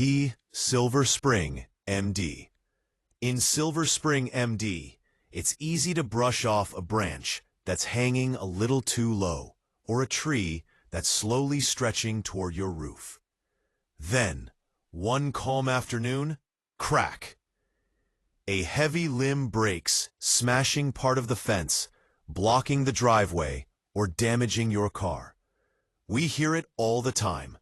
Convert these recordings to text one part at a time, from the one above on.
H&E Silver Spring MD. In Silver Spring MD, it's easy to brush off a branch that's hanging a little too low, or a tree that's slowly stretching toward your roof. Then, one calm afternoon, crack! A heavy limb breaks, smashing part of the fence, blocking the driveway, or damaging your car. We hear it all the time.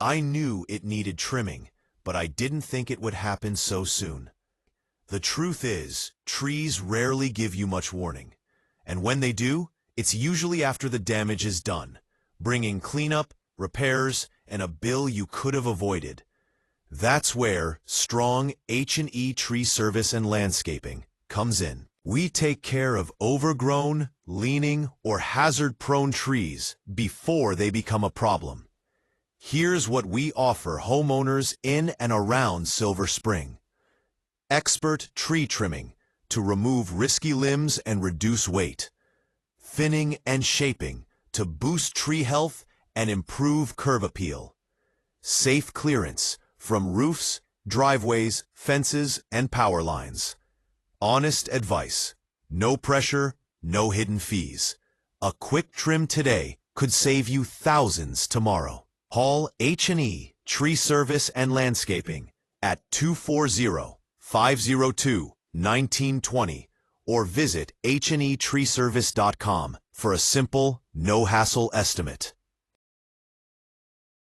I knew it needed trimming, but I didn't think it would happen so soon. The truth is, trees rarely give you much warning. And when they do, it's usually after the damage is done, bringing cleanup, repairs, and a bill you could have avoided. That's where strong H&E Tree Service and Landscaping comes in. We take care of overgrown, leaning, or hazard-prone trees before they become a problem. Here's what we offer homeowners in and around Silver Spring. Expert tree trimming to remove risky limbs and reduce weight. Thinning and shaping to boost tree health and improve curb appeal. Safe clearance from roofs, driveways, fences, and power lines. Honest advice. No pressure, no hidden fees. A quick trim today could save you thousands tomorrow. Call H&E Tree Service and Landscaping at 240-502-1920 or visit HandETreeService.com for a simple, no-hassle estimate.